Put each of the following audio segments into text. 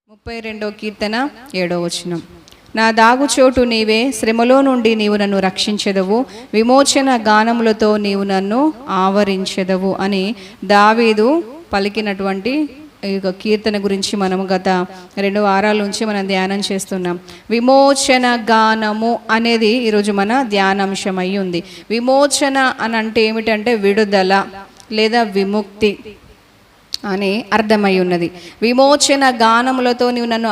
32వ కీర్తన 7వ వచనం. నా దాగుచోటు నీవే, శ్రమలో నుండి నీవు నన్ను రక్షించెదవు, విమోచన గానములతో నీవు నన్ను ఆవరించెదవు అని దావీదు పలికినటువంటి ఈ యొక్క కీర్తన గురించి మనం గత 2 వారాల నుంచి మనం ధ్యానం చేస్తున్నాం. విమోచన గానము అనేది ఈరోజు మన ధ్యానాంశం అయి ఉంది. విమోచన అని అంటే ఏమిటంటే విడుదల లేదా విముక్తి అని అర్థమై ఉన్నది. విమోచన గానములతో నీవు నన్ను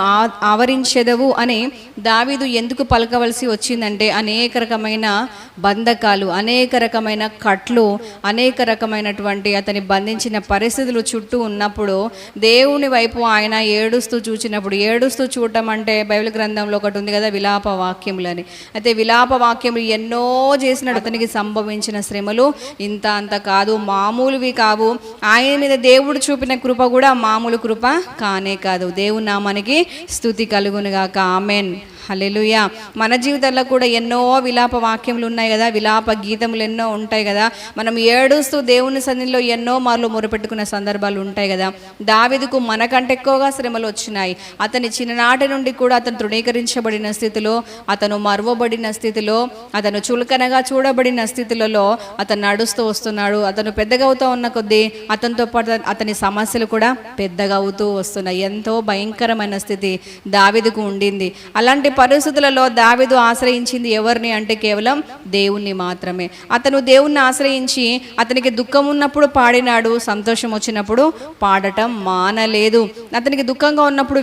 ఆవరించెదవు అని దావీదు ఎందుకు పలకవలసి వచ్చిందంటే అనేక రకమైన బంధకాలు, అనేక రకమైన కట్లు, అనేక రకమైనటువంటి అతని బంధించిన పరిస్థితులు చుట్టూ ఉన్నప్పుడు దేవుని వైపు ఆయన ఏడుస్తూ చూచినప్పుడు, ఏడుస్తూ చూడటం అంటే బైబిల్ గ్రంథంలో ఒకటి ఉంది కదా, విలాప వాక్యములని. అయితే విలాప వాక్యములు ఎన్నో చేసినట్టు అతనికి సంభవించిన శ్రమలు ఇంత అంత కాదు, మామూలువి కావు. ఆయన మీద దేవుడు చూపిన కృప కూడా మామూలు కృప కానే కాదు. దేవుని నామానికి స్తుతి కలుగునుగాక. ఆమెన్, హల్లెలూయా. మన జీవితాల్లో కూడా ఎన్నో విలాప వాక్యములు ఉన్నాయి కదా, విలాప గీతములు ఎన్నో ఉంటాయి కదా. మనం ఏడుస్తూ దేవుని సన్నిధిలో ఎన్నో మార్లు మొరపెట్టుకున్న సందర్భాలు ఉంటాయి కదా. దావీదుకు మనకంటే ఎక్కువగా శ్రమలు వచ్చినాయి. అతని చిన్ననాటి నుండి కూడా అతను తృణీకరించబడిన స్థితిలో, అతను మరువబడిన స్థితిలో, అతను చులకనగా చూడబడిన స్థితులలో అతను నడుస్తూ వస్తున్నాడు. అతను పెద్దగా అవుతూ ఉన్న కొద్దీ అతనితో పాటు అతని సమస్యలు కూడా పెద్దగా అవుతూ వస్తున్నాయి. ఎంతో భయంకరమైన స్థితి దావీదుకు ఉండింది. అలాంటి పరిస్థితులలో దావీదు ఆశ్రయించింది ఎవరిని అంటే కేవలం దేవుణ్ణి మాత్రమే. అతను దేవుణ్ణి ఆశ్రయించి అతనికి దుఃఖం ఉన్నప్పుడు పాడినాడు, సంతోషం వచ్చినప్పుడు పాడటం మానలేదు. అతనికి దుఃఖంగా ఉన్నప్పుడు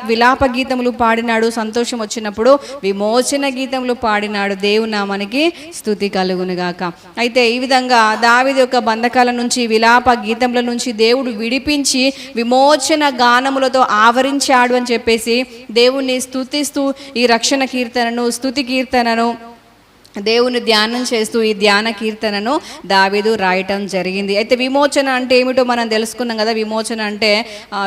విలాప గీతములు పాడినాడు, సంతోషం వచ్చినప్పుడు విమోచన గీతములు పాడినాడు. దేవుని నామానికి స్తుతి కలుగునుగాక. అయితే ఈ విధంగా దావీదు యొక్క బంధకాల నుంచి, విలాప గీతముల నుంచి దేవుడు విడిపించి విమోచన గానములతో ఆవరించాడు అని చెప్పేసి దేవుణ్ణి స్తుతిస్తూ ఈ రక్షణ కీర్తనను, స్తుతి కీర్తనను, దేవుని ధ్యానం చేస్తూ ఈ ధ్యాన కీర్తనను దావీదు రాయటం జరిగింది. అయితే విమోచన అంటే ఏమిటో మనం తెలుసుకున్నాం కదా. విమోచన అంటే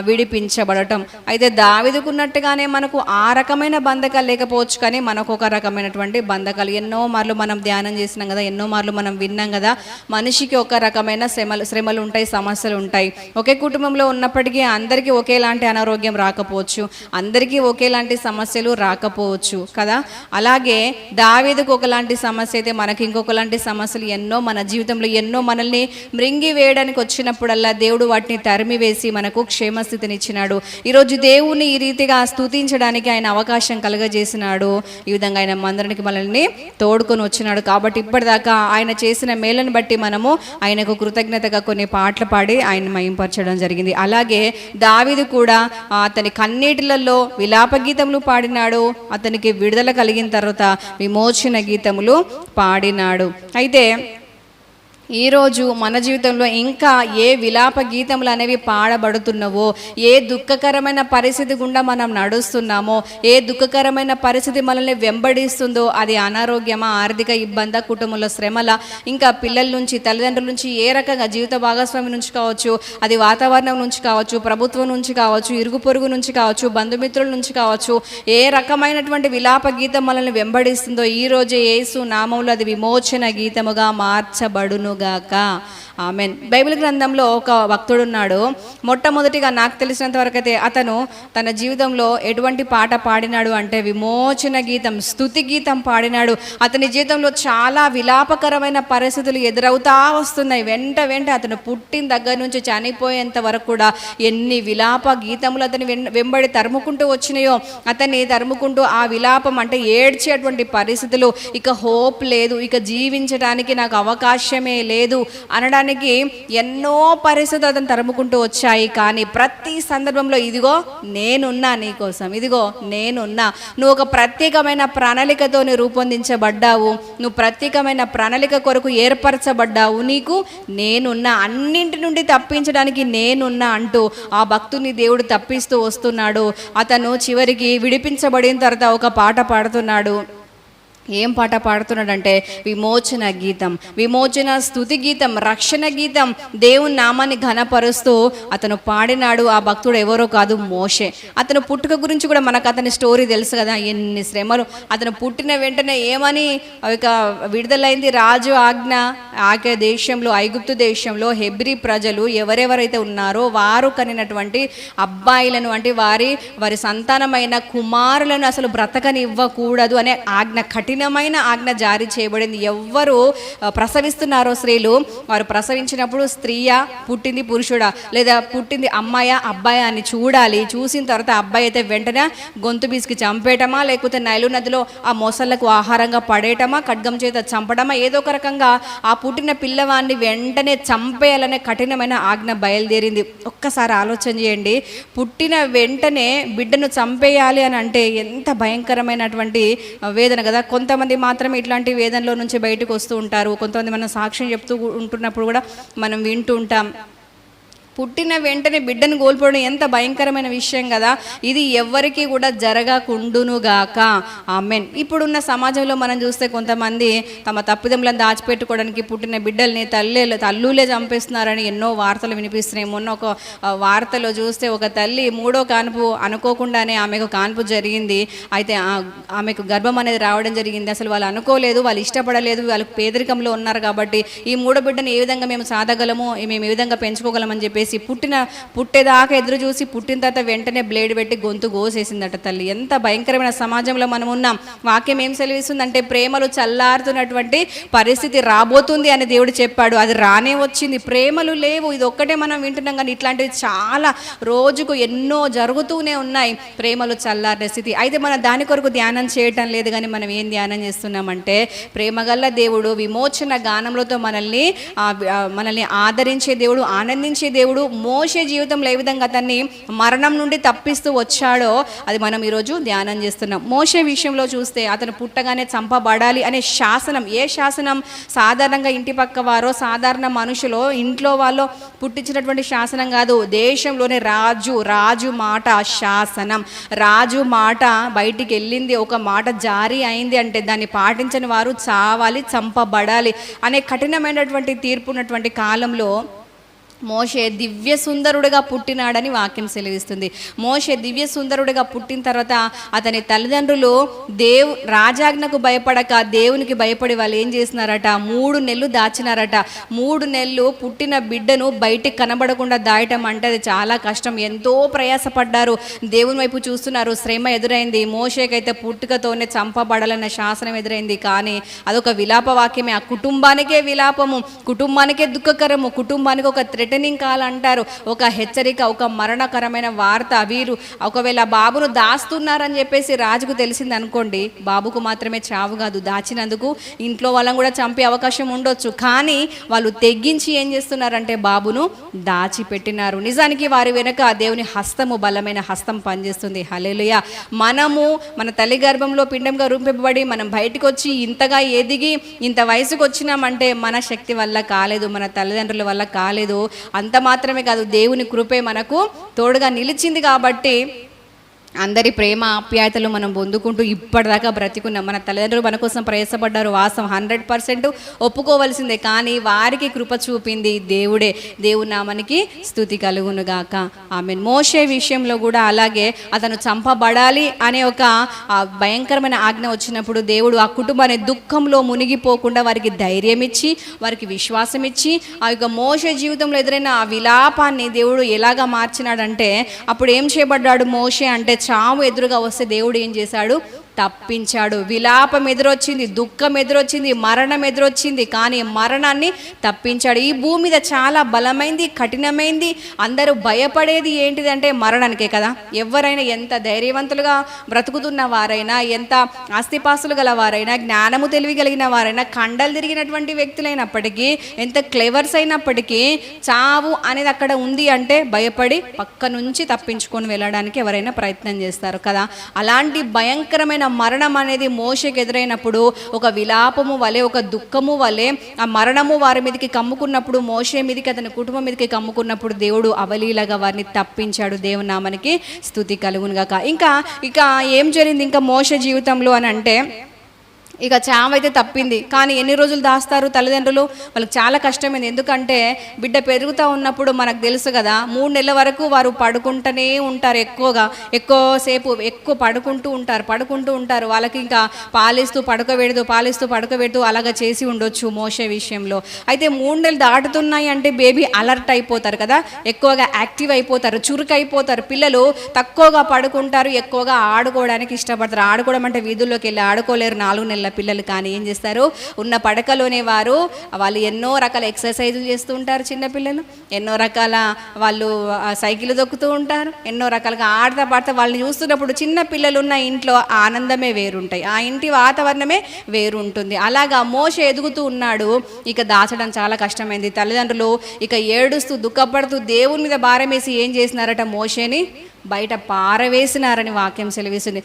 విడిపించబడటం. అయితే దావీదుకున్నట్టుగానే మనకు ఆ రకమైన బంధకాలు లేకపోవచ్చు, కానీ మనకు ఒక రకమైనటువంటి బంధకాలు ఎన్నో మార్లు మనం ధ్యానం చేసినాం కదా, ఎన్నో మార్లు మనం విన్నాం కదా. మనిషికి ఒక రకమైన శ్రమలు ఉంటాయి, సమస్యలు ఉంటాయి. ఒకే కుటుంబంలో ఉన్నప్పటికీ అందరికీ ఒకేలాంటి అనారోగ్యం రాకపోవచ్చు, అందరికీ ఒకేలాంటి సమస్యలు రాకపోవచ్చు కదా. అలాగే దావీదుకు ఒకలాంటి సమస్య అయితే మనకి ఇంకొకలాంటి సమస్యలు ఎన్నో మన జీవితంలో ఎన్నో మనల్ని మృంగి వేయడానికి వచ్చినప్పుడల్లా దేవుడు వాటిని తరిమి వేసి మనకు క్షేమస్థితినిచ్చినాడు. ఈరోజు దేవుని ఈ రీతిగా స్తుతించడానికి ఆయన అవకాశం కలుగజేసినాడు. ఈ విధంగా ఆయన మందరికి మనల్ని తోడుకొని వచ్చినాడు. కాబట్టి ఇప్పటిదాకా ఆయన చేసిన మేలను బట్టి మనము ఆయనకు కృతజ్ఞతగా కొన్ని పాటలు పాడి ఆయన మహింపరచడం జరిగింది. అలాగే దావీదు కూడా అతని కన్నీటిలలో విలాప గీతములు పాడినాడు. అతనికి విడుదల కలిగిన తర్వాత విమోచన గీతములు పాడినాడు. అయితే ఈరోజు మన జీవితంలో ఇంకా ఏ విలాప గీతములు అనేవి పాడబడుతున్నవో, ఏ దుఃఖకరమైన పరిస్థితి గుండా మనం నడుస్తున్నామో, ఏ దుఃఖకరమైన పరిస్థితి మనల్ని వెంబడిస్తుందో, అది అనారోగ్యమా, ఆర్థిక ఇబ్బంది, కుటుంబంలో శ్రమల, ఇంకా పిల్లల నుంచి, తల్లిదండ్రుల నుంచి, ఏ రకంగా జీవిత భాగస్వామి నుంచి కావచ్చు, అది వాతావరణం నుంచి కావచ్చు, ప్రభుత్వం నుంచి కావచ్చు, ఇరుగు పొరుగు నుంచి కావచ్చు, బంధుమిత్రుల నుంచి కావచ్చు, ఏ రకమైనటువంటి విలాప గీతం మనల్ని వెంబడిస్తుందో ఈరోజే యేసు నామములో అది విమోచన గీతముగా మార్చబడును గాక. ఆమెన్. బైబిల్ గ్రంథంలో ఒక భక్తుడు ఉన్నాడు. మొట్టమొదటిగా నాకు తెలిసినంత వరకు అయితే అతను తన జీవితంలో ఎటువంటి పాట పాడినాడు అంటే విమోచన గీతం, స్తుతి గీతం పాడినాడు. అతని జీవితంలో చాలా విలాపకరమైన పరిస్థితులు ఎదురవుతా వస్తున్నాయి. వెంట అతను పుట్టిన దగ్గర నుంచి చనిపోయేంత వరకు కూడా ఎన్ని విలాప గీతములు అతని వెంబడి తరుముకుంటూ వచ్చినాయో, అతన్ని తరుముకుంటూ ఆ విలాపం అంటే ఏడ్చేటువంటి పరిస్థితులు, ఇక హోప్ లేదు, ఇక జీవించడానికి నాకు అవకాశమే లేదు అనడానికి ఎన్నో పరిస్థితులు అతను తరుముకుంటూ వచ్చాయి. కానీ ప్రతి సందర్భంలో ఇదిగో నేనున్నా నీకోసం, ఇదిగో నేనున్నా, నువ్వు ఒక ప్రత్యేకమైన ప్రణాళికతో రూపొందించబడ్డావు, నువ్వు ప్రత్యేకమైన ప్రణాళిక కొరకు ఏర్పరచబడ్డావు, నీకు నేనున్నా, అన్నింటి నుండి తప్పించడానికి నేనున్నా అంటూ ఆ భక్తుని దేవుడు తప్పిస్తూ వస్తున్నాడు. అతను చివరికి విడిపించబడిన తర్వాత ఒక పాట పాడుతున్నాడు. ఏం పాట పాడుతున్నాడంటే విమోచన గీతం, విమోచన స్తుతి గీతం, రక్షణ గీతం, దేవుని నామాన్ని ఘనపరుస్తూ అతను పాడినాడు. ఆ భక్తుడు ఎవరో కాదు, మోషే. అతను పుట్టుక గురించి కూడా మనకు అతని స్టోరీ తెలుసు కదా, ఎన్ని శ్రమలు. అతను పుట్టిన వెంటనే ఏమని ఇక విడుదలైంది రాజు ఆజ్ఞ. దేశంలో, ఐగుప్తు దేశంలో హెబ్రీ ప్రజలు ఎవరెవరైతే ఉన్నారో వారు కనినటువంటి అబ్బాయిలను, అంటే వారి సంతానమైన కుమారులను అసలు బ్రతకనివ్వకూడదు అనే ఆజ్ఞ, కఠినమైన ఆజ్ఞ జారీ చేయబడింది. ఎవ్వరు ప్రసవిస్తున్నారో స్త్రీలు, వారు ప్రసవించినప్పుడు స్త్రీయా, పుట్టింది పురుషుడా, లేదా పుట్టింది అమ్మాయా అబ్బాయా అని చూడాలి. చూసిన తర్వాత అబ్బాయి అయితే వెంటనే గొంతు బీసుకి చంపేయటమా, లేకపోతే నైలు నదిలో ఆ మొసళ్లకు ఆహారంగా పడేయటమా, ఖడ్గం చేత చంపడమా, ఏదో ఒక రకంగా ఆ పుట్టిన పిల్లవాడిని వెంటనే చంపేయాలనే కఠినమైన ఆజ్ఞ బయలుదేరింది. ఒక్కసారి ఆలోచన చేయండి, పుట్టిన వెంటనే బిడ్డను చంపేయాలి అని అంటే ఎంత భయంకరమైనటువంటి వేదన కదా. కొంతమంది మాత్రమే ఇట్లాంటి వేదనలో నుంచి బయటకు వస్తూ ఉంటారు. కొంతమంది మనం సాక్ష్యం చెప్తూ ఉంటున్నప్పుడు కూడా మనం వింటూ ఉంటాం. పుట్టిన వెంటనే బిడ్డను కోల్పోవడం ఎంత భయంకరమైన విషయం కదా. ఇది ఎవ్వరికి కూడా జరగకుండునుగాక. ఆమెన్. ఇప్పుడున్న సమాజంలో మనం చూస్తే కొంతమంది తమ తప్పిదములను దాచిపెట్టుకోవడానికి పుట్టిన బిడ్డల్ని తల్లులే చంపేస్తున్నారని ఎన్నో వార్తలు వినిపిస్తున్నాయి. మొన్న ఒక వార్తలో చూస్తే ఒక తల్లి 3వ కాన్పు అనుకోకుండానే ఆమెకు కాన్పు జరిగింది. అయితే ఆమెకు గర్భం అనేది రావడం జరిగింది. అసలు వాళ్ళు అనుకోలేదు, వాళ్ళు ఇష్టపడలేదు, వాళ్ళు పేదరికంలో ఉన్నారు. కాబట్టి ఈ 3వ బిడ్డను ఏ విధంగా మేము సాధగలము, మేము ఏ విధంగా పెంచుకోగలమని చెప్పేసి పుట్టేదాకా ఎదురు చూసి పుట్టిన తర్వాత వెంటనే బ్లేడ్ పెట్టి గొంతు గోసేసిందట తల్లి. ఎంత భయంకరమైన సమాజంలో మనం ఉన్నాం. వాక్యం ఏం సెలవిస్తుందంటే ప్రేమలు చల్లారుతున్నటువంటి పరిస్థితి రాబోతుంది అని దేవుడు చెప్పాడు. అది రానే వచ్చింది. ప్రేమలు లేవు. ఇది ఒక్కటే మనం వింటున్నాం, కానీ ఇట్లాంటివి చాలా రోజుకు ఎన్నో జరుగుతూనే ఉన్నాయి. ప్రేమలు చల్లారిన స్థితి. అయితే మనం దాని కొరకు ధ్యానం చేయటం లేదు, కానీ మనం ఏం ధ్యానం చేస్తున్నామంటే ప్రేమగల్ల దేవుడు విమోచన గానములతో మనల్ని ఆదరించే దేవుడు, ఆనందించే దేవుడు. మోషే జీవితంలో ఏ విధంగా అతన్ని మరణం నుండి తప్పిస్తూ వచ్చాడో అది మనం ఈరోజు ధ్యానం చేస్తున్నాం. మోషే విషయంలో చూస్తే అతను పుట్టగానే చంపబడాలి అనే శాసనం. ఏ శాసనం? సాధారణంగా ఇంటి పక్క వారో సాధారణ మనుషులో ఇంట్లో వాళ్ళు పుట్టించినటువంటి శాసనం కాదు. దేశంలోనే రాజు మాట శాసనం. రాజు మాట బయటికి వెళ్ళింది, ఒక మాట జారీ అయింది అంటే దాన్ని పాటించని వారు చావాలి, చంపబడాలి అనే కఠినమైనటువంటి తీర్పు ఉన్నటువంటి కాలంలో మోషే దివ్య సుందరుడిగా పుట్టినాడని వాక్యం సెలవిస్తుంది. మోషే దివ్య సుందరుడిగా పుట్టిన తర్వాత అతని తల్లిదండ్రులు రాజాజ్ఞకు భయపడక దేవునికి భయపడి వాళ్ళు ఏం చేసినారట, 3 నెలలు దాచినారట. 3 నెలలు పుట్టిన బిడ్డను బయటికి కనబడకుండా దాయటం అంటే అది చాలా కష్టం. ఎంతో ప్రయాసపడ్డారు, దేవుని వైపు చూస్తున్నారు. శ్రమ ఎదురైంది. మోషేకైతే పుట్టుకతోనే చంపబడాలన్న శాసనం ఎదురైంది. కానీ అదొక విలాప వాక్యమే. ఆ కుటుంబానికే విలాపము, కుటుంబానికే దుఃఖకరము, కుటుంబానికి ఒక థ్రెటనింగ్ కాల్ అంటారు, ఒక హెచ్చరిక, ఒక మరణకరమైన వార్త. వీరు ఒకవేళ బాబును దాస్తున్నారని చెప్పేసి రాజుకు తెలిసింది అనుకోండి, బాబుకు మాత్రమే చావు కాదు, దాచినందుకు ఇంట్లో వాళ్ళని కూడా చంపే అవకాశం ఉండొచ్చు. కానీ వాళ్ళు తెగ్గించి ఏం చేస్తున్నారంటే బాబును దాచిపెట్టినారు. నిజానికి వారి వెనుక దేవుని హస్తము, బలమైన హస్తం పనిచేస్తుంది. హల్లెలూయా. మనము మన తల్లి గర్భంలో పిండంగా రూపింపబడి మనం బయటకు వచ్చి ఇంతగా ఎదిగి ఇంత వయసుకు వచ్చినామంటే మన శక్తి వల్ల కాలేదు, మన తల్లిదండ్రుల వల్ల కాలేదు. అంత మాత్రమే కాదు, దేవుని కృపే మనకు తోడుగా నిలిచింది. కాబట్టి అందరి ప్రేమ ఆప్యాయతలు మనం పొందుకుంటూ ఇప్పటిదాకా బ్రతికున్నాం. మన తల్లిదండ్రులు మన కోసం ప్రయాసపడ్డారు, వాస్తవం 100% ఒప్పుకోవలసిందే. కానీ వారికి కృప చూపింది దేవుడే. దేవుని నామానికి స్తుతి కలుగునుగాక. ఆమేన్. మోషే విషయంలో కూడా అలాగే అతను చంపబడాలి అనే ఒక భయంకరమైన ఆజ్ఞ వచ్చినప్పుడు దేవుడు ఆ కుటుంబాన్ని దుఃఖంలో మునిగిపోకుండా వారికి ధైర్యం ఇచ్చి, వారికి విశ్వాసం ఇచ్చి, ఆ యొక్క మోషే జీవితంలో ఎదురైన ఆ విలాపాన్ని దేవుడు ఎలాగా మార్చినాడంటే, అప్పుడు ఏం చేయబడ్డాడు మోషే అంటే, చావు ఎదురుగా వస్తే దేవుడు ఏం చేశాడు, తప్పించాడు. విలాపం ఎదురొచ్చింది, దుఃఖం ఎదురొచ్చింది, మరణం ఎదురొచ్చింది, కానీ మరణాన్ని తప్పించాడు. ఈ భూమి మీద చాలా బలమైంది, కఠినమైంది. అందరూ భయపడేది ఏంటిదంటే మరణానికే కదా. ఎవరైనా ఎంత ధైర్యవంతులుగా బ్రతుకుతున్న వారైనా, ఎంత ఆస్తిపాస్తులు గల వారైనా, జ్ఞానము తెలివి కలిగిన వారైనా, కండలు తిరిగినటువంటి వ్యక్తులైనప్పటికీ, ఎంత క్లెవర్స్ అయినప్పటికీ చావు అనేది అక్కడ ఉంది అంటే భయపడి పక్క నుంచి తప్పించుకొని వెళ్ళడానికి ఎవరైనా ప్రయత్నం చేస్తారు కదా. అలాంటి భయంకరమైన మరణం అనేది మోషేకి ఎదురైనప్పుడు ఒక విలాపము వలె, ఒక దుఃఖము వలె ఆ మరణము వారి మీదకి కమ్ముకున్నప్పుడు, మోషే మీదకి, అతని కుటుంబం మీదకి కమ్ముకున్నప్పుడు దేవుడు అవలీలగా వారిని తప్పించాడు. దేవుని నామానికి స్తుతి కలుగునుగాక. ఇంకా ఏం జరిగింది ఇంకా మోషే జీవితంలో అని అంటే, ఇక చావు అయితే తప్పింది. కానీ ఎన్ని రోజులు దాస్తారు తల్లిదండ్రులు? వాళ్ళకి చాలా కష్టమైంది. ఎందుకంటే బిడ్డ పెరుగుతూ ఉన్నప్పుడు మనకు తెలుసు కదా, 3 నెలల వరకు వారు పడుకుంటూనే ఉంటారు. ఎక్కువసేపు పడుకుంటూ ఉంటారు. వాళ్ళకి ఇంకా పాలిస్తూ పడుకోబెడుతూ అలాగా చేసి ఉండొచ్చు మోషే విషయంలో. అయితే 3 నెలలు దాటుతున్నాయి అంటే బేబీ అలర్ట్ అయిపోతారు కదా, ఎక్కువగా యాక్టివ్ అయిపోతారు, చురుకైపోతారు. పిల్లలు తక్కువగా పడుకుంటారు, ఎక్కువగా ఆడుకోవడానికి ఇష్టపడతారు. ఆడుకోవడం అంటే వీధుల్లోకి వెళ్ళి ఆడుకోలేరు 4 నెలల పిల్లలు. కానీ ఏం చేస్తారు, ఉన్న పడకలోనే వాళ్ళు ఎన్నో రకాల ఎక్సర్సైజులు చేస్తూ ఉంటారు. చిన్నపిల్లలు ఎన్నో రకాల వాళ్ళు సైకిల్ దొక్కుతూ ఉంటారు, ఎన్నో రకాలుగా ఆడతా పాడతా వాళ్ళని చూస్తున్నప్పుడు చిన్న పిల్లలు ఉన్న ఇంట్లో ఆనందమే వేరుంటాయి, ఆ ఇంటి వాతావరణమే వేరు ఉంటుంది. అలాగా మోషే ఎదుగుతూ ఉన్నాడు. ఇక దాచడం చాలా కష్టమైంది. తల్లిదండ్రులు ఇక ఏడుస్తూ దుఃఖపడుతూ దేవుని మీద భారం వేసి ఏం చేసినారట, మోషేని బయట పారవేసినారని వాక్యం సెలవిస్తుంది.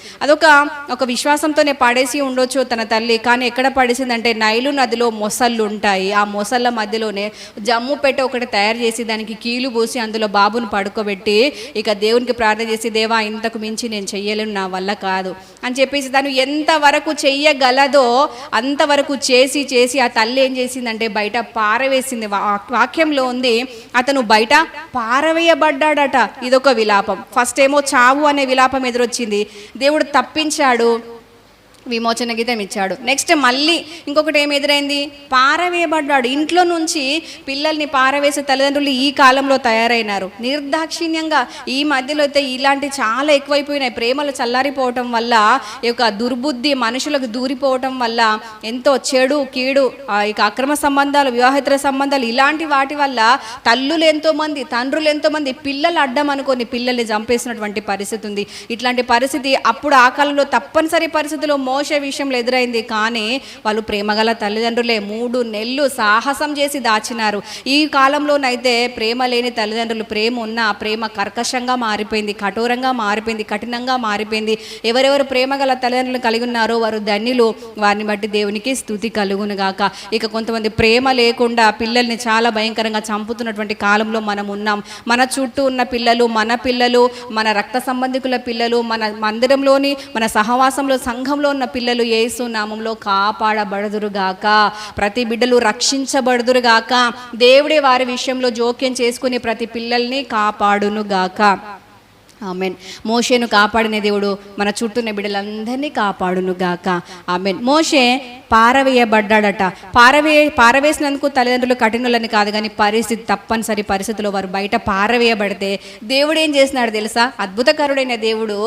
ఒక విశ్వాసంతోనే పడేసి ఉండొచ్చు తన తల్లి. కానీ ఎక్కడ పడేసిందంటే నైలు నదిలో మొసళ్ళు ఉంటాయి. ఆ మొసళ్ళ మధ్యలోనే జమ్ము పెట్టి ఒకటి తయారు చేసి దానికి కీలు పోసి అందులో బాబును పడుకోబెట్టి ఇక దేవునికి ప్రార్థన చేసి, దేవా ఇంతకు మించి నేను చెయ్యలేను, నా వల్ల కాదు అని చెప్పేసి తను ఎంతవరకు చెయ్యగలదో అంతవరకు చేసి ఆ తల్లి ఏం చేసిందంటే బయట పారవేసింది. వాక్యంలో ఉంది, అతను బయట పారవేయబడ్డాడట. ఇదొక విలాపం. ఫస్ట్ ఏమో చావు అనే విలాపం ఎదురొచ్చింది, దేవుడు తప్పించాడు, విమోచన గీతం ఇచ్చాడు. నెక్స్ట్ మళ్ళీ ఇంకొకటి ఏమి ఎదురైంది, పారవేయబడ్డాడు. ఇంట్లో నుంచి పిల్లల్ని పారవేసే తల్లిదండ్రులు ఈ కాలంలో తయారైనారు నిర్దాక్షిణ్యంగా. ఈ మధ్యలో అయితే ఇలాంటి చాలా ఎక్కువైపోయినాయి. ప్రేమలు చల్లారిపోవటం వల్ల, ఈ యొక్క దుర్బుద్ధి మనుషులకు దూరిపోవటం వల్ల ఎంతో చెడు కీడు, ఇక అక్రమ సంబంధాలు, వివాహేతర సంబంధాలు, ఇలాంటి వాటి వల్ల తల్లులు ఎంతోమంది, తండ్రులు ఎంతోమంది పిల్లలు అడ్డం అనుకొని పిల్లల్ని చంపేసినటువంటి పరిస్థితి ఉంది. ఇట్లాంటి పరిస్థితి అప్పుడు ఆ కాలంలో తప్పనిసరి పరిస్థితిలో మోషే విషయంలో ఎదురైంది. కానీ వాళ్ళు ప్రేమగల తల్లిదండ్రులే 3 నెలలు సాహసం చేసి దాచినారు. ఈ కాలంలోనైతే ప్రేమ లేని తల్లిదండ్రులు, ప్రేమ ఉన్న ప్రేమ కర్కశంగా మారిపోయింది, కఠోరంగా మారిపోయింది, కఠినంగా మారిపోయింది. ఎవరెవరు ప్రేమగల తల్లిదండ్రులు కలిగి ఉన్నారో వారు ధన్యులు, వారిని బట్టి దేవునికి స్తుతి కలుగునుగాక. ఇక కొంతమంది ప్రేమ లేకుండా పిల్లల్ని చాలా భయంకరంగా చంపుతున్నటువంటి కాలంలో మనం ఉన్నాం. మన చుట్టూ ఉన్న పిల్లలు, మన రక్త సంబంధికుల పిల్లలు, మన మందిరంలోని, మన సహవాసంలో, సంఘంలో ఉన్న పిల్లలు యేసు నామంలో కాపాడబడుదురుగాక. ప్రతి బిడ్డలు రక్షించబడుదురుగాక. దేవుడే వారి విషయంలో జోక్యం చేసుకుని ప్రతి పిల్లల్ని కాపాడునుగాక. ఆమెన్. మోషేను కాపాడిన దేవుడు మన చుట్టూ ఉన్న బిడ్డలందరినీ కాపాడునుగాక. ఆమెన్. మోషే పారవేయబడ్డాడట. పారవేసినందుకు తల్లిదండ్రులు కఠినులని కాదు, కానీ తప్పనిసరి పరిస్థితిలో వారు బయట పారవేయబడితే దేవుడు ఏం చేసినాడు తెలుసా? అద్భుతకరుడైన దేవుడు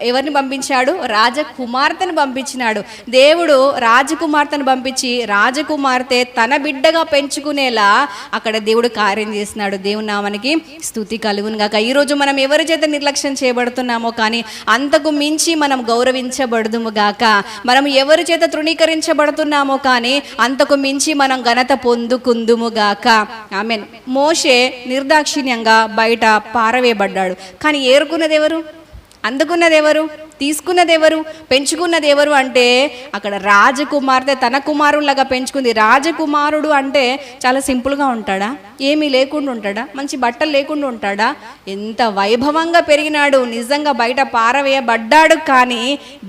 ఎవరిని పంపించాడు? రాజకుమార్తెను పంపించినాడు. దేవుడు రాజకుమార్తెను పంపించి రాజకుమార్తె తన బిడ్డగా పెంచుకునేలా అక్కడ దేవుడు కార్యం చేసినాడు. దేవుని నామానికి స్తుతి కలుగును గాక. ఈరోజు మనం ఎవరి చేత నిర్లక్ష్యం చేయబడుతున్నామో కానీ అంతకు మించి మనం గౌరవించబడుదుము గాక. మనం ఎవరి చేత తృణీకరించబడుతున్నామో కానీ అంతకు మించి మనం ఘనత పొందుకుందుము గాక. ఆమెన్. మోషే నిర్దాక్షిణ్యంగా బయట పారవేయబడ్డాడు. కానీ ఏరుకున్నది ఎవరు? అందుకున్నది ఎవరు? తీసుకున్నది ఎవరు? పెంచుకున్నది ఎవరు అంటే అక్కడ రాజకుమార్తె తన కుమారులాగా పెంచుకుంది. రాజకుమారుడు అంటే చాలా సింపుల్గా ఉంటాడా? ఏమీ లేకుండా ఉంటాడా? మంచి బట్టలు లేకుండా ఉంటాడా? ఎంత వైభవంగా పెరిగినాడు. నిజంగా బయట పారవేయబడ్డాడు, కానీ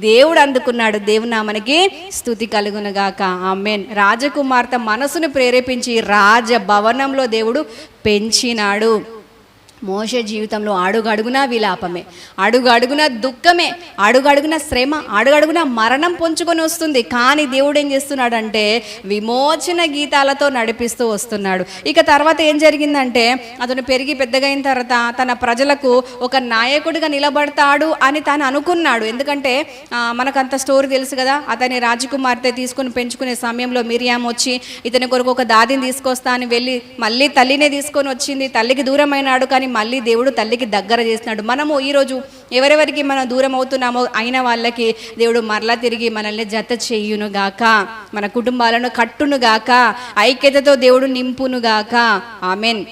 దేవుడు అందుకున్నాడు. దేవుని నామానికి స్తుతి కలుగునుగాక. ఆమేన్. రాజకుమార్తె మనసును ప్రేరేపించి రాజభవనంలో దేవుడు పెంచినాడు. మోషే జీవితంలో అడుగడుగునా విలాపమే, అడుగడుగునా దుఃఖమే, అడుగడుగునా శ్రమ, అడుగడుగునా మరణం పొంచుకొని వస్తుంది. కానీ దేవుడు ఏం చేస్తున్నాడంటే విమోచన గీతాలతో నడిపిస్తూ వస్తున్నాడు. ఇక తర్వాత ఏం జరిగిందంటే అతను పెరిగి పెద్దగైన తర్వాత తన ప్రజలకు ఒక నాయకుడిగా నిలబడతాడు అని తాను అనుకున్నాడు. ఎందుకంటే మనకంత స్టోరీ తెలుసు కదా. అతని రాజకుమార్తె తీసుకుని పెంచుకునే సమయంలో మిరియాం వచ్చి ఇతని కొరకు ఒక దాదిని తీసుకొస్తా అని వెళ్ళి మళ్ళీ తల్లినే తీసుకొని వచ్చింది. తల్లికి దూరమైనాడు, కానీ మళ్ళీ దేవుడు తల్లికి దగ్గర చేసినాడు. మనము ఈరోజు ఎవరెవరికి మనం దూరం అవుతున్నామో అయిన వాళ్ళకి దేవుడు మరలా తిరిగి మనల్ని జత చేయునుగాక, మన కుటుంబాలను కట్టునుగాక, ఐక్యతతో దేవుడు నింపునుగాక. ఆమెన్.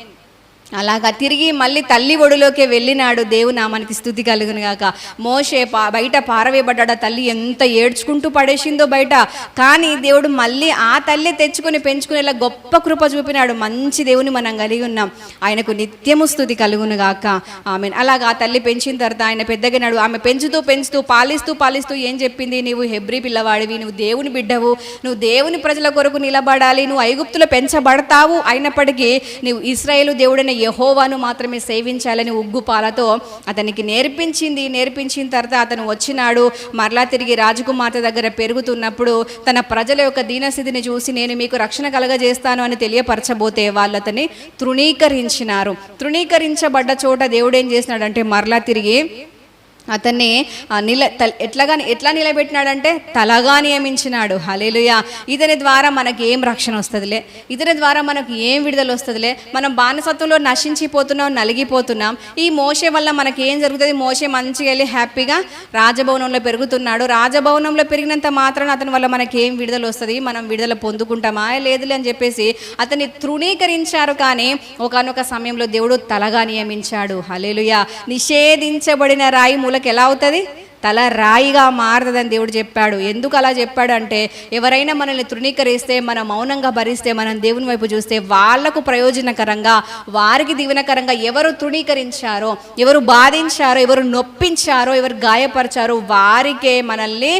అలాగా తిరిగి మళ్ళీ తల్లి ఒడిలోకి వెళ్ళినాడు. దేవుని నామానికి స్తుతి కలుగును గాక. మోషే బయట పారవేయబడ్డాడు. ఆ తల్లి ఎంత ఏడ్చుకుంటూ పడేసిందో బయట. కానీ దేవుడు మళ్ళీ ఆ తల్లి తెచ్చుకొని పెంచుకునేలా గొప్ప కృప చూపినాడు. మంచి దేవుని మనం కలిగి ఉన్నాం. ఆయనకు నిత్యము స్తుతి కలుగును గాక. ఆమెన్. అలాగా ఆ తల్లి పెంచిన తర్వాత ఆయన పెద్దగినాడు. ఆమె పెంచుతూ పెంచుతూ పాలిస్తూ ఏం చెప్పింది? నీవు హెబ్రీ పిల్లవాడివి, నువ్వు దేవుని బిడ్డవు, నువ్వు దేవుని ప్రజల కొరకు నిలబడాలి, నువ్వు ఐగుప్తులో పెంచబడతావు, అయినప్పటికీ నువ్వు ఇశ్రాయేలు దేవుడైన యెహోవాను మాత్రమే సేవించాలని ఉగ్గుపాలతో అతనికి నేర్పించిన తర్వాత అతను వచ్చినాడు. మరలా తిరిగి రాజకుమార్తె దగ్గర పెరుగుతున్నప్పుడు తన ప్రజల యొక్క దీనస్థితిని చూసి నేను మీకు రక్షణ కలగజేస్తాను అని తెలియపరచబోతే వాళ్ళు అతన్ని తృణీకరించినారు. తృణీకరించబడ్డ చోట దేవుడు ఏం చేసినాడంటే మరలా తిరిగి అతన్ని ఎట్లా నిలబెట్టినాడంటే తలగా నియమించినాడు. హల్లెలూయా. ఇతని ద్వారా మనకి ఏం రక్షణ వస్తుందిలే, ఇతని ద్వారా మనకు ఏం విడుదల వస్తుందిలే, మనం బానిసత్వంలో నశించిపోతున్నాం, నలిగిపోతున్నాం, ఈ మోషే వల్ల మనకి ఏం జరుగుతుంది? మోషే మంచిగా వెళ్ళి హ్యాపీగా రాజభవనంలో పెరుగుతున్నాడు. రాజభవనంలో పెరిగినంత మాత్రాన అతని వల్ల మనకి ఏం విడుదల వస్తుంది, మనం విడుదల పొందుకుంటామా? లేదులే అని చెప్పేసి అతన్ని తృణీకరించారు. కానీ ఒకానొక సమయంలో దేవుడు తలగా నియమించాడు. హల్లెలూయా. నిషేధించబడిన రాయి మూలకి ఎలా అవుతుంది? తల రాయిగా మారుతుందని దేవుడు చెప్పాడు. ఎందుకు అలా చెప్పాడు అంటే ఎవరైనా మనల్ని తృణీకరిస్తే, మనం మౌనంగా భరిస్తే, మనం దేవుని వైపు చూస్తే వాళ్లకు ప్రయోజనకరంగా, వారికి దీవెనకరంగా ఎవరు తృణీకరించారో, ఎవరు బాధించారో, ఎవరు నొప్పించారో, ఎవరు గాయపరిచారో వారికే మనల్ని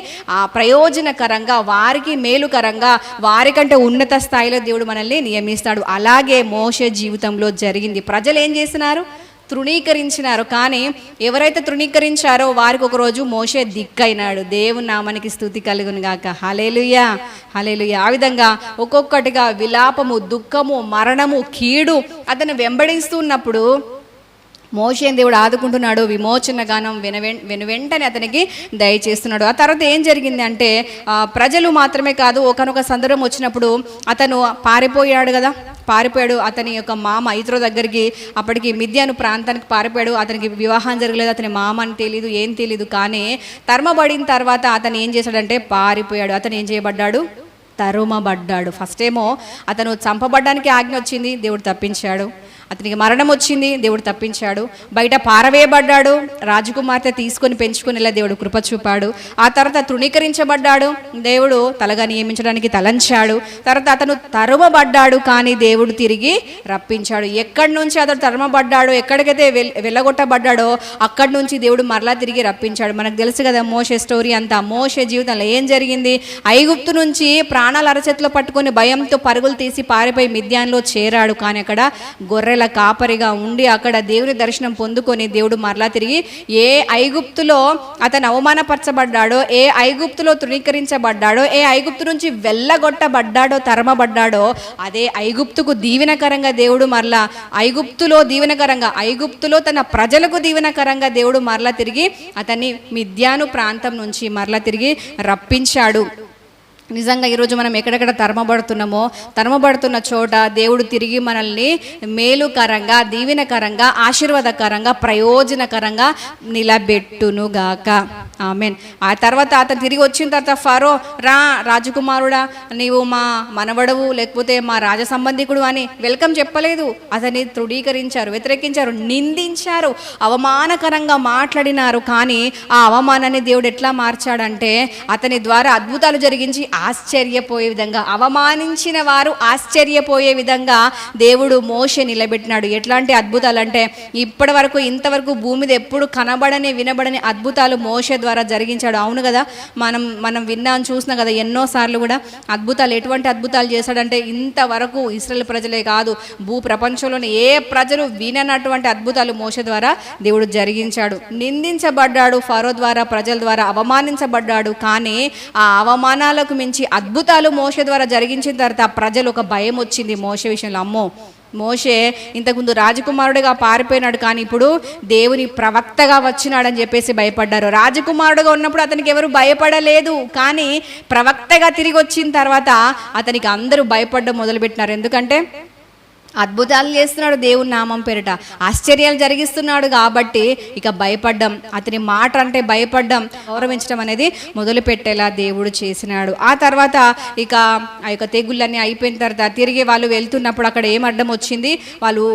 ప్రయోజనకరంగా, వారికి మేలుకరంగా, వారికంటే ఉన్నత స్థాయిలో దేవుడు మనల్ని నియమిస్తాడు. అలాగే మోషే జీవితంలో జరిగింది. ప్రజలు ఏం చేస్తున్నారు? తృణీకరించినారు. కానీ ఎవరైతే తృణీకరించారో వారికి ఒకరోజు మోషే దిక్కైనాడు. దేవుని నామానికి స్తుతి కలుగును గాక. హల్లెలూయా, హల్లెలూయా. ఆ విధంగా ఒక్కొక్కటిగా విలాపము, దుఃఖము, మరణము, కీడు అతను వెంబడిస్తున్నప్పుడు మోషేని దేవుడు ఆదుకుంటున్నాడు. విమోచన గానం వెనువెంటనే అతనికి దయచేస్తున్నాడు. ఆ తర్వాత ఏం జరిగింది అంటే ప్రజలు మాత్రమే కాదు, ఒకనొక సందర్భం వచ్చినప్పుడు అతను పారిపోయాడు. అతని యొక్క మామ ఇతరు దగ్గరికి, అప్పటికి మిద్యాను ప్రాంతానికి పారిపోయాడు. అతనికి వివాహం జరగలేదు, అతని మామ అని తెలియదు, ఏం తెలియదు. కానీ తరమబడిన తర్వాత అతను ఏం చేశాడంటే పారిపోయాడు. అతను ఏం చేయబడ్డాడు? తరుమబడ్డాడు. ఫస్ట్ ఏమో అతను చంపబడ్డానికి ఆజ్ఞ వచ్చింది, దేవుడు తప్పించాడు. అతనికి మరణం వచ్చింది, దేవుడు తప్పించాడు. బయట పారవేయబడ్డాడు, రాజకుమార్తె తీసుకొని పెంచుకునేలా దేవుడు కృప చూపాడు. ఆ తర్వాత తృణీకరించబడ్డాడు, దేవుడు తలగా నియమించడానికి తలంచాడు. తర్వాత అతను తరుమబడ్డాడు, కానీ దేవుడు తిరిగి రప్పించాడు. ఎక్కడి నుంచి అతడు తరుమబడ్డాడో, ఎక్కడికైతే వెళ్ళగొట్టబడ్డాడో అక్కడి నుంచి దేవుడు మరలా తిరిగి రప్పించాడు. మనకు తెలుసు కదా మోషే స్టోరీ అంతా. మోషే జీవితంలో ఏం జరిగింది? ఐగుప్తు నుంచి ప్రాణాల అరచేతిలో పట్టుకొని భయంతో పరుగులు తీసి పారిపోయి మిద్యాన్లో చేరాడు. కానీ అక్కడ గొర్రెల కాపరిగా ఉండి అక్కడ దేవుని దర్శనం పొందుకొని దేవుడు మరలా తిరిగి ఏ ఐగుప్తులో అతను అవమానపరచబడ్డాడో, ఏ ఐగుప్తులో తృణీకరించబడ్డాడో, ఏ ఐగుప్తు నుంచి వెళ్ళగొట్టబడ్డాడో, తరమబడ్డాడో అదే ఐగుప్తుకు దీవెనకరంగా దేవుడు మరలా ఐగుప్తులో తన ప్రజలకు దీవెనకరంగా దేవుడు మరలా తిరిగి అతన్ని మిద్యాను ప్రాంతం నుంచి మరలా తిరిగి రప్పించాడు. నిజంగా ఈరోజు మనం ఎక్కడెక్కడ తరమబడుతున్న చోట దేవుడు తిరిగి మనల్ని మేలుకరంగా, దీవెనకరంగా, ఆశీర్వాదకరంగా, ప్రయోజనకరంగా నిలబెట్టునుగాక. ఆమెన్. ఆ తర్వాత అతను తిరిగి వచ్చిన తర్వాత ఫరో, రాజకుమారుడా, నీవు మా మనవడవు, లేకపోతే మా రాజ సంబంధికుడు అని వెల్కమ్ చెప్పలేదు. అతన్ని తృణీకరించారు, వ్యతిరేకించారు, నిందించారు, అవమానకరంగా మాట్లాడినారు. కానీ ఆ అవమానాన్ని దేవుడు ఎట్లా మార్చాడంటే అతని ద్వారా అద్భుతాలు జరిగించి ఆశ్చర్యపోయే విధంగా, అవమానించిన వారు ఆశ్చర్యపోయే విధంగా దేవుడు మోషే నిలబెట్టినాడు. ఎట్లాంటి అద్భుతాలు అంటే ఇంతవరకు భూమి మీద ఎప్పుడు వినబడని అద్భుతాలు మోషే ద్వారా జరిగించాడు. అవును కదా, మనం విన్నాం, చూసినా కదా ఎన్నోసార్లు కూడా అద్భుతాలు. ఎటువంటి అద్భుతాలు చేశాడంటే ఇంతవరకు ఇశ్రాయేలు ప్రజలే కాదు, భూ ప్రపంచంలోని ఏ ప్రజలు విననటువంటి అద్భుతాలు మోషే ద్వారా దేవుడు జరిగించాడు. నిందించబడ్డాడు ఫరో ద్వారా, ప్రజల ద్వారా అవమానించబడ్డాడు. కానీ ఆ అవమానాలకు మించి అద్భుతాలు మోషే ద్వారా జరిగించిన తర్వాత ప్రజలు ఒక భయం వచ్చింది మోషే విషయంలో. అమ్మో, మోషే ఇంతకుముందు రాజకుమారుడిగా పారిపోయినాడు, కానీ ఇప్పుడు దేవుని ప్రవక్తగా వచ్చినాడని చెప్పేసి భయపడ్డారు. రాజకుమారుడుగా ఉన్నప్పుడు అతనికి ఎవరు భయపడలేదు, కానీ ప్రవక్తగా తిరిగి వచ్చిన తర్వాత అతనికి అందరూ భయపడడం మొదలుపెట్టినారు. ఎందుకంటే అద్భుతాలు చేస్తున్నాడు, దేవుని నామం పేరిట ఆశ్చర్యాలు జరిగిస్తున్నాడు. కాబట్టి ఇక భయపడ్డం, అతని మాట అంటే భయపడ్డం, గౌరవించడం అనేది మొదలు పెట్టేలా దేవుడు చేసినాడు. ఆ తర్వాత ఇక ఆ యొక్క తెగుళ్ళన్నీ అయిపోయిన తర్వాత తిరిగి వాళ్ళు వెళ్తున్నప్పుడు అక్కడ ఏం అడ్డం వచ్చింది? వాళ్ళు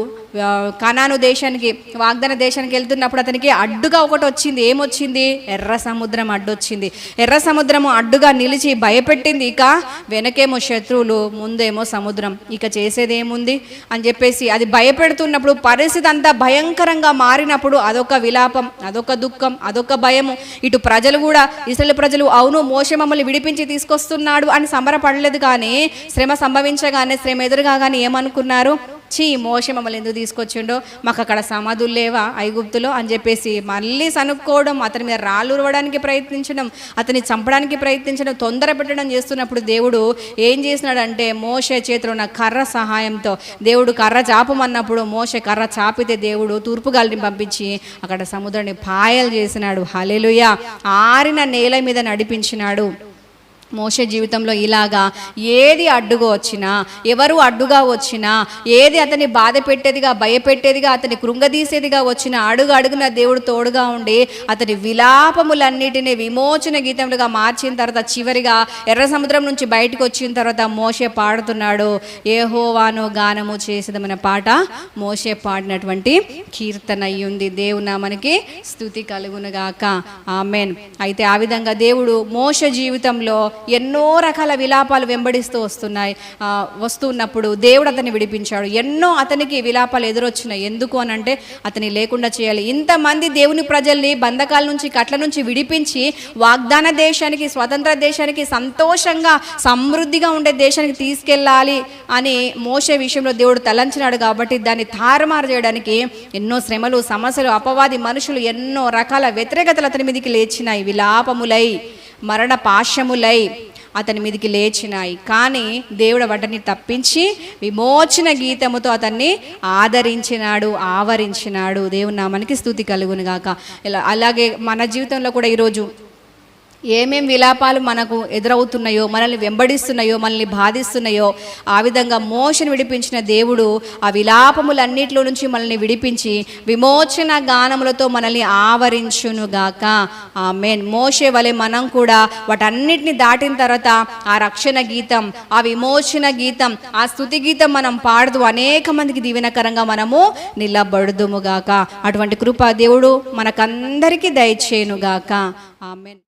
కనాను దేశానికి, వాగ్దాన దేశానికి వెళ్తున్నప్పుడు అతనికి అడ్డుగా ఒకటి వచ్చింది. ఏమొచ్చింది? ఎర్ర సముద్రం అడ్డొచ్చింది. ఎర్ర సముద్రము అడ్డుగా నిలిచి భయపెట్టింది. ఇక వెనకేమో శత్రువులు, ముందేమో సముద్రం. ఇక చేసేదేముంది అని చెప్పేసి అది భయపెడుతున్నప్పుడు, పరిస్థితి అంతా భయంకరంగా మారినప్పుడు అదొక విలాపం, అదొక దుఃఖం, అదొక భయము. ఇటు ప్రజలు కూడా, ఇశ్రాయేలు ప్రజలు అవును మోషే మమ్మల్ని విడిపించి తీసుకొస్తున్నాడు అని సంబరపడలేదు. కానీ శ్రమ సంభవించగానే, శ్రమ ఎదురుగానే ఏమనుకున్నారు? మోషే మమ్మల్ని ఎందుకు తీసుకొచ్చిండో, మాకు అక్కడ సమాధులు లేవా ఐగుప్తులో అని చెప్పేసి మళ్ళీ సనుక్కోవడం, అతని మీద రాళ్ళు ఉరవడానికి ప్రయత్నించడం, అతన్ని చంపడానికి ప్రయత్నించడం, తొందర పెట్టడం చేస్తున్నప్పుడు దేవుడు ఏం చేసినాడంటే మోషే చేతిలో ఉన్న కర్ర సహాయంతో, దేవుడు కర్ర చాపమన్నప్పుడు మోషే కర్ర చాపితే దేవుడు తూర్పు గాలిని పంపించి అక్కడ సముద్రాన్ని పాయలు చేసినాడు. హల్లెలూయా. ఆరిన నేల మీద నడిపించినాడు. మోషే జీవితంలో ఇలాగా ఏది అడ్డుగా వచ్చినా, ఎవరు అడ్డుగా వచ్చినా, ఏది అతన్ని బాధ పెట్టేదిగా, భయపెట్టేదిగా, అతన్ని కృంగదీసేదిగా వచ్చినా అడుగున దేవుడు తోడుగా ఉండి అతని విలాపములన్నిటినీ విమోచన గీతములుగా మార్చిన తర్వాత చివరిగా ఎర్ర సముద్రం నుంచి బయటకు వచ్చిన తర్వాత మోషే పాడుతున్నాడు, యెహోవాను గానము చేసేదమైన పాట మోషే పాడినటువంటి కీర్తన అయ్యింది. దేవుని నామానికి స్తుతి కలుగునుగాక. ఆమేన్. అయితే ఆ విధంగా దేవుడు మోషే జీవితంలో ఎన్నో రకాల విలాపాలు వెంబడిస్తూ వస్తున్నప్పుడు దేవుడు అతన్ని విడిపించాడు. ఎన్నో అతనికి విలాపాలు ఎదురొచ్చినాయి. ఎందుకు అని అంటే అతని లేకుండా చేయాలి. ఇంతమంది దేవుని ప్రజల్ని బంధకాల నుంచి, కట్ల నుంచి విడిపించి వాగ్దాన దేశానికి, స్వతంత్ర దేశానికి, సంతోషంగా సమృద్ధిగా ఉండే దేశానికి తీసుకెళ్ళాలి అని మోషే విషయంలో దేవుడు తలంచినాడు. కాబట్టి దాన్ని తారుమారు చేయడానికి ఎన్నో శ్రమలు, సమస్యలు, అపవాది మనుషులు, ఎన్నో రకాల వ్యతిరేకతలు అతని మీదకి లేచినాయి. విలాపములై, మరణ పాశములై అతని మీదకి లేచినాయి. కానీ దేవుడు వాటిని తప్పించి విమోచన గీతముతో అతన్ని ఆదరించినాడు, ఆవరించినాడు. దేవుని నామానికి స్తుతి కలుగునుగాక. అలాగే మన జీవితంలో కూడా ఈరోజు ఏమేం విలాపాలు మనకు ఎదురవుతున్నాయో, మనల్ని వెంబడిస్తున్నాయో, మనల్ని బాధిస్తున్నాయో, ఆ విధంగా మోషను విడిపించిన దేవుడు ఆ విలాపములన్నిటిలో నుంచి మనల్ని విడిపించి విమోచన గానములతో మనల్ని ఆవరించునుగాక. ఆమేన్. మోషే వలె మనం కూడా వాటన్నిటిని దాటిన తర్వాత ఆ రక్షణ గీతం, ఆ విమోచన గీతం, ఆ స్తుతి గీతం మనం పాడుతూ అనేక మందికి దీవెనకరంగా మనము నిలబడుదుముగాక. అటువంటి కృప దేవుడు మనకందరికీ దయచేయునుగాక. ఆమేన్.